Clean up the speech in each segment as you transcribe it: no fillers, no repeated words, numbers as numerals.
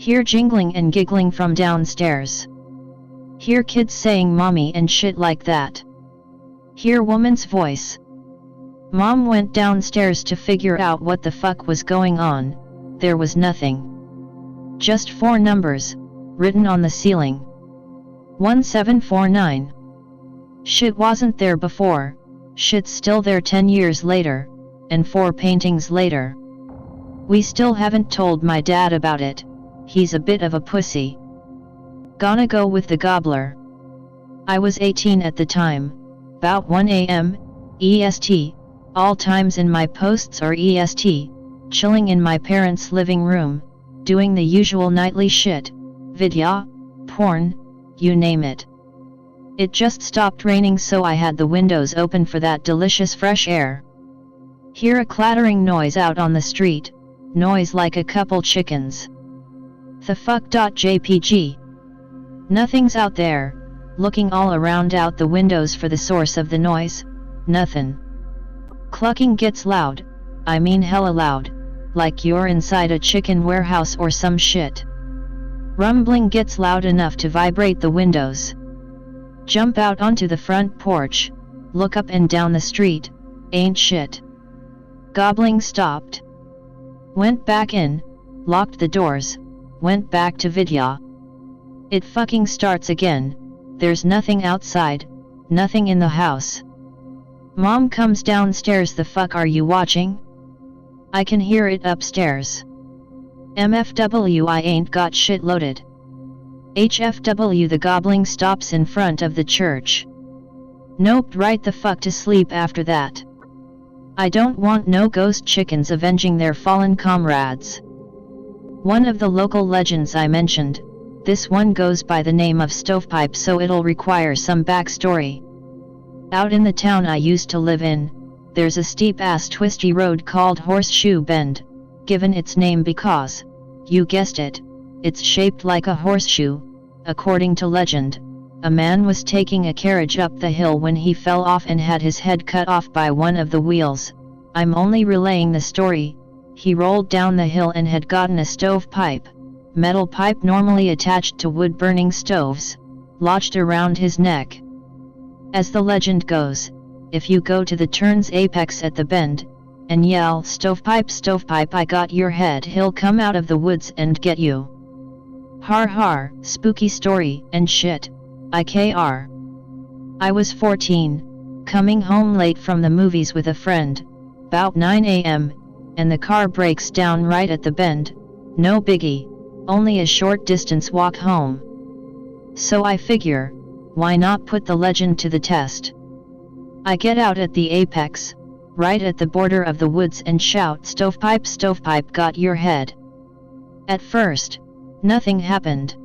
Hear jingling and giggling from downstairs. Hear kids saying mommy and shit like that. Hear woman's voice. Mom went downstairs to figure out what the fuck was going on. There was nothing. Just 4 numbers, written on the ceiling. 1749. Shit wasn't there before, shit's still there 10 years later, and 4 paintings later. We still haven't told my dad about it, he's a bit of a pussy. Gonna go with the gobbler. I was 18 at the time, about 1 AM, EST, all times in my posts are EST, chilling in my parents' living room, doing the usual nightly shit, vidya, porn, you name it. It just stopped raining so I had the windows open for that delicious fresh air. Hear a clattering noise out on the street, noise like a couple chickens. The fuck.jpg. Nothing's out there, looking all around out the windows for the source of the noise, nothin'. Clucking gets loud, I mean hella loud, like you're inside a chicken warehouse or some shit. Rumbling gets loud enough to vibrate the windows. Jump out onto the front porch, look up and down the street, ain't shit. Gobbling stopped. Went back in, locked the doors, went back to vidya. It fucking starts again, there's nothing outside, nothing in the house. Mom comes downstairs, the fuck are you watching? I can hear it upstairs. MFW, I ain't got shit loaded. HFW, the gobbling stops in front of the church. Nope, right the fuck to sleep after that. I don't want no ghost chickens avenging their fallen comrades. One of the local legends I mentioned, this one goes by the name of Stovepipe, so it'll require some backstory. Out in the town I used to live in, there's a steep-ass twisty road called Horseshoe Bend, given its name because, you guessed it, it's shaped like a horseshoe. According to legend, a man was taking a carriage up the hill when he fell off and had his head cut off by one of the wheels. I'm only relaying the story. He rolled down the hill and had gotten a stovepipe, metal pipe normally attached to wood-burning stoves, lodged around his neck. As the legend goes, if you go to the turn's apex at the bend, and yell, "Stovepipe, stovepipe, I got your head," he'll come out of the woods and get you. Har har, spooky story and shit, IKR. I was 14, coming home late from the movies with a friend, about 9 AM, and the car breaks down right at the bend, no biggie, only a short distance walk home. So I figure, why not put the legend to the test? I get out at the apex, right at the border of the woods, and shout, "Stovepipe, stovepipe, got your head." At first, nothing happened.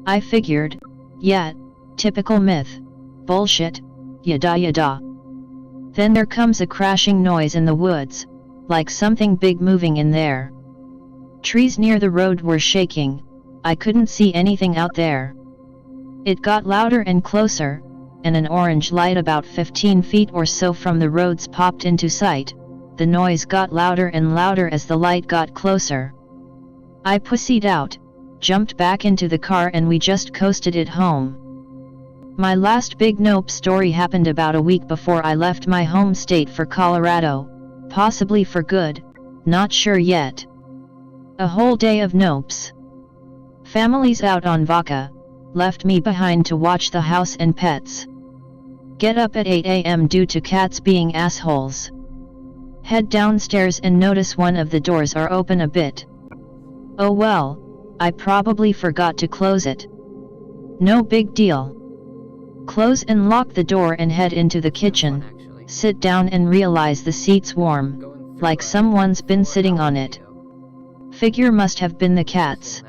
I figured, yeah, typical myth, bullshit, yada yada. Then there comes a crashing noise in the woods, like something big moving in there. Trees near the road were shaking, I couldn't see anything out there. It got louder and closer, and an orange light about 15 feet or so from the roads popped into sight. The noise got louder and louder as the light got closer. I pussied out, jumped back into the car, and we just coasted it home. My last big nope story happened about a week before I left my home state for Colorado, possibly for good, not sure yet. A whole day of nopes. Families out on vaca, left me behind to watch the house and pets. Get up at 8 AM due to cats being assholes. Head downstairs and notice one of the doors are open a bit. Oh well, I probably forgot to close it. No big deal. Close and lock the door and head into the kitchen, sit down and realize the seat's warm, like someone's been sitting on it. Figure must have been the cats.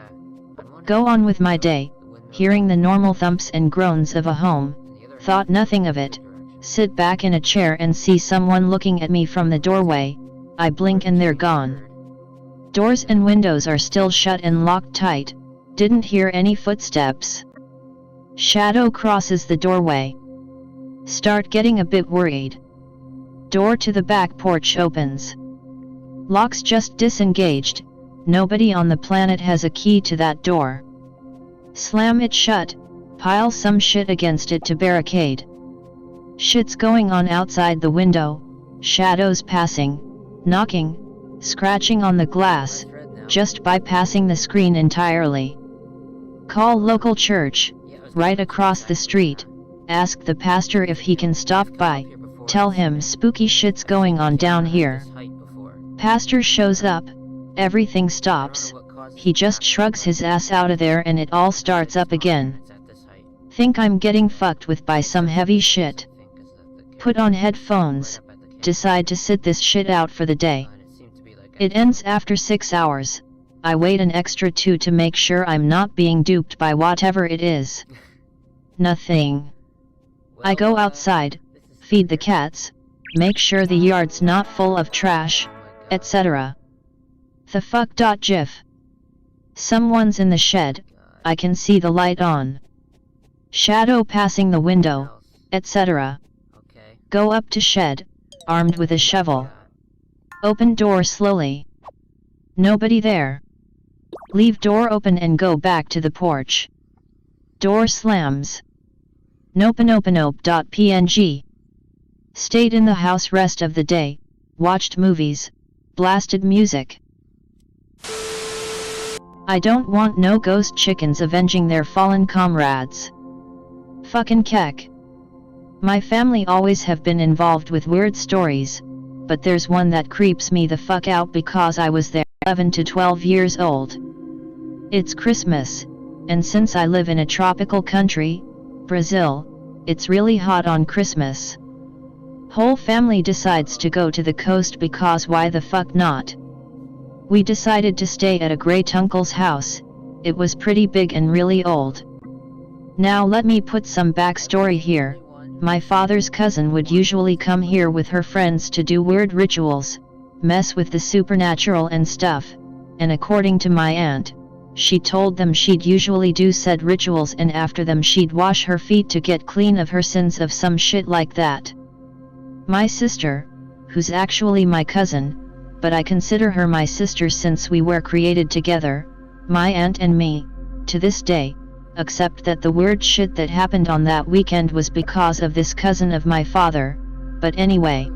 Go on with my day, hearing the normal thumps and groans of a home, thought nothing of it, sit back in a chair and see someone looking at me from the doorway. I blink and they're gone. Doors and windows are still shut and locked tight, didn't hear any footsteps. Shadow crosses the doorway. Start getting a bit worried. Door to the back porch opens. Lock's just disengaged, Nobody on the planet has a key to that door. Slam it shut, pile some shit against it to barricade. Shit's going on outside the window, shadows passing, knocking, scratching on the glass, just bypassing the screen entirely. Call local church, right across the street, ask the pastor if he can stop by, tell him spooky shit's going on down here. Pastor shows up, everything stops, he just shrugs his ass out of there and it all starts up again. Think I'm getting fucked with by some heavy shit. Put on headphones, decide to sit this shit out for the day. It ends after 6 hours. I wait an extra 2 to make sure I'm not being duped by whatever it is. Nothing. I go outside, feed the cats, make sure the yard's not full of trash, etc. The fuck.gif. Someone's in the shed, I can see the light on. Shadow passing the window, etc. Go up to shed, armed with a shovel. Open door slowly. Nobody there. Leave door open and go back to the porch. Door slams. Nope.png. Stayed in the house rest of the day, watched movies, blasted music. I don't want no ghost chickens avenging their fallen comrades. Fucking keck. My family always have been involved with weird stories, but there's one that creeps me the fuck out because I was there 11 to 12 years old. It's Christmas, and since I live in a tropical country, Brazil, it's really hot on Christmas. Whole family decides to go to the coast because why the fuck not? We decided to stay at a great uncle's house. It was pretty big and really old. Now let me put some backstory here. My father's cousin would usually come here with her friends to do weird rituals, mess with the supernatural and stuff, and according to my aunt, she told them she'd usually do said rituals and after them she'd wash her feet to get clean of her sins of some shit like that. My sister, who's actually my cousin, but I consider her my sister since we were created together, my aunt and me, to this day, except that the weird shit that happened on that weekend was because of this cousin of my father, but anyway.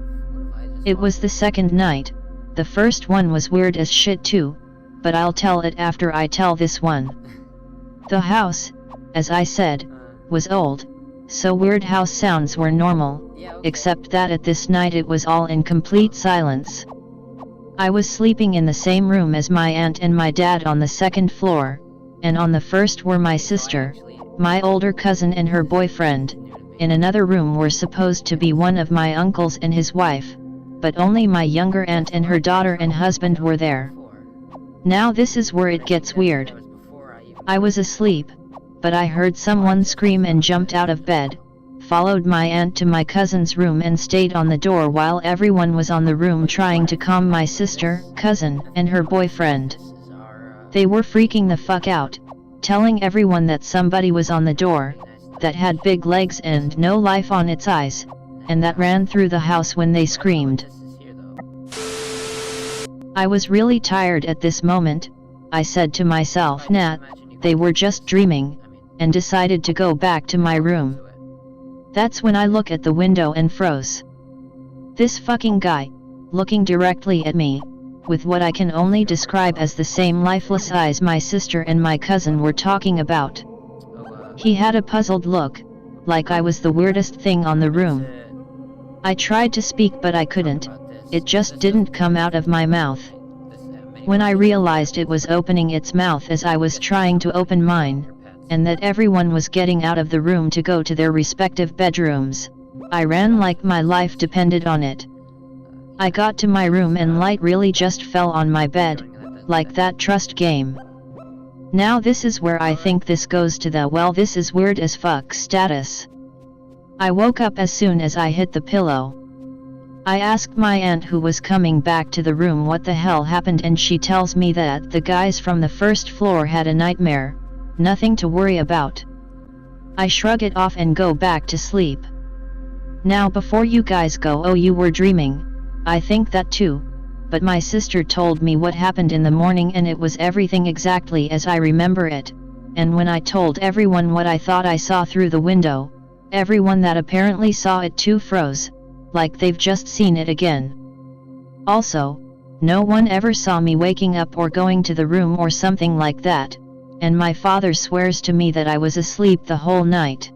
It was the second night, the first one was weird as shit too, but I'll tell it after I tell this one. The house, as I said, was old, so weird house sounds were normal, except that at this night it was all in complete silence. I was sleeping in the same room as my aunt and my dad on the second floor, and on the first were my sister, my older cousin and her boyfriend. In another room were supposed to be one of my uncles and his wife, but only my younger aunt and her daughter and husband were there. Now this is where it gets weird. I was asleep, but I heard someone scream and jumped out of bed, followed my aunt to my cousin's room and stayed on the door while everyone was on the room trying to calm my sister, cousin, and her boyfriend. They were freaking the fuck out, telling everyone that somebody was on the door, that had big legs and no life on its eyes, and that ran through the house when they screamed. I was really tired at this moment. I said to myself, nah, they were just dreaming, and decided to go back to my room. That's when I look at the window and froze. This fucking guy, looking directly at me, with what I can only describe as the same lifeless eyes my sister and my cousin were talking about. He had a puzzled look, like I was the weirdest thing on the room. I tried to speak but I couldn't, it just didn't come out of my mouth. When I realized it was opening its mouth as I was trying to open mine, and that everyone was getting out of the room to go to their respective bedrooms, I ran like my life depended on it. I got to my room and light really just fell on my bed, like that trust game. Now this is where I think this goes to the well this is weird as fuck status. I woke up as soon as I hit the pillow. I asked my aunt who was coming back to the room what the hell happened and she tells me that the guys from the first floor had a nightmare, nothing to worry about. I shrug it off and go back to sleep. Now before you guys go, oh you were dreaming, I think that too, but my sister told me what happened in the morning and it was everything exactly as I remember it, and when I told everyone what I thought I saw through the window, everyone that apparently saw it too froze, like they've just seen it again. Also, no one ever saw me waking up or going to the room or something like that, and my father swears to me that I was asleep the whole night.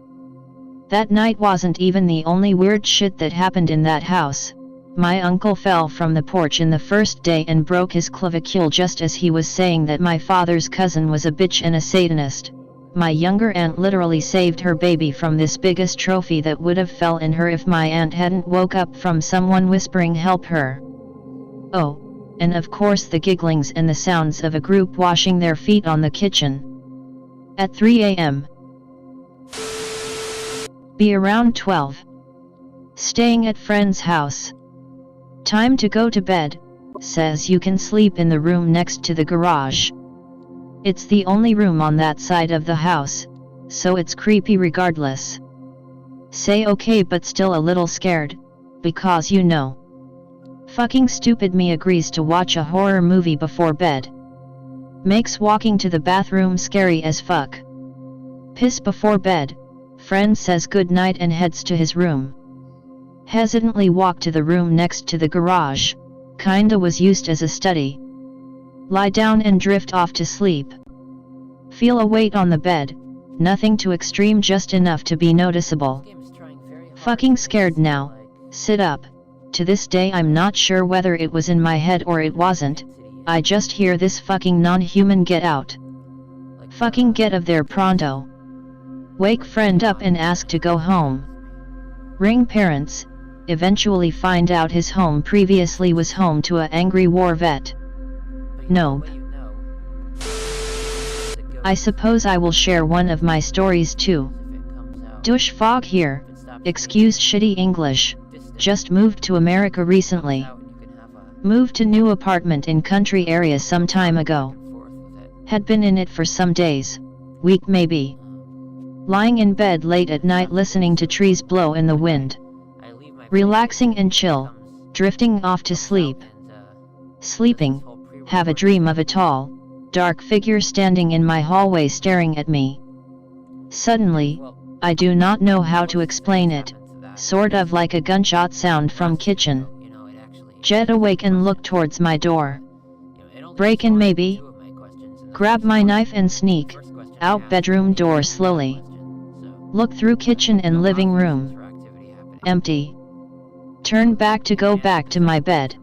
That night wasn't even the only weird shit that happened in that house. My uncle fell from the porch in the first day and broke his clavicule just as he was saying that my father's cousin was a bitch and a Satanist. My younger aunt literally saved her baby from this biggest trophy that would have fell in her if my aunt hadn't woke up from someone whispering help her. Oh, and of course the gigglings and the sounds of a group washing their feet on the kitchen. At 3 a.m. Be around 12. Staying at friend's house. Time to go to bed, says you can sleep in the room next to the garage. It's the only room on that side of the house, so it's creepy regardless. Say okay but still a little scared, because you know. Fucking stupid me agrees to watch a horror movie before bed. Makes walking to the bathroom scary as fuck. Piss before bed, friend says good night and heads to his room. Hesitantly walk to the room next to the garage, kinda was used as a study. Lie down and drift off to sleep. Feel a weight on the bed, nothing too extreme, just enough to be noticeable. Fucking scared now, sit up. To this day I'm not sure whether it was in my head or it wasn't, I just hear this fucking non-human get out. Fucking get of there pronto. Wake friend up and ask to go home. Ring parents, eventually find out his home previously was home to a angry war vet. Nope. I suppose I will share one of my stories too. Douche fog here, excuse shitty English, just moved to America recently. Moved to new apartment in country area some time ago. Had been in it for some days, week maybe. Lying in bed late at night listening to trees blow in the wind. Relaxing and chill, drifting off to sleep. Sleeping, have a dream of a tall, dark figure standing in my hallway staring at me. Suddenly, I do not know how to explain it, sort of like a gunshot sound from kitchen. Jet awake and look towards my door. Break in maybe? Grab my knife and sneak out bedroom door slowly. Look through kitchen and living room. Empty. Turn back to go back to my bed.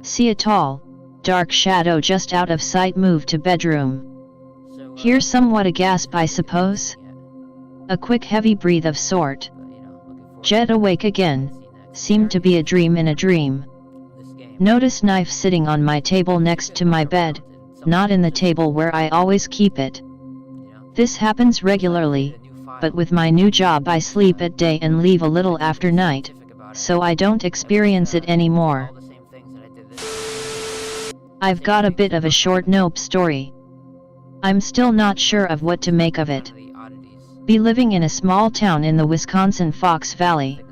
See a tall, dark shadow just out of sight move to bedroom. Hear somewhat a gasp I suppose? A quick heavy breathe of sort. Jet awake again, seemed to be a dream in a dream. Notice knife sitting on my table next to my bed, not in the table where I always keep it. This happens regularly, but with my new job I sleep at day and leave a little after night, so I don't experience it anymore. I've got a bit of a short nope story. I'm still not sure of what to make of it. Be living in a small town in the Wisconsin Fox Valley.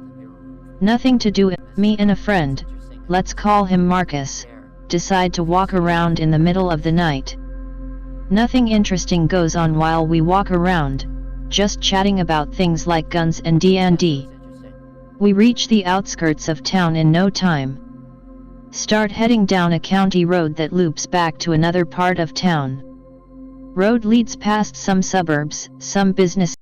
Nothing to do, me and a friend, let's call him Marcus, decide to walk around in the middle of the night. Nothing interesting goes on while we walk around, just chatting about things like guns and D&D. We reach the outskirts of town in no time. Start heading down a county road that loops back to another part of town. Road leads past some suburbs, some business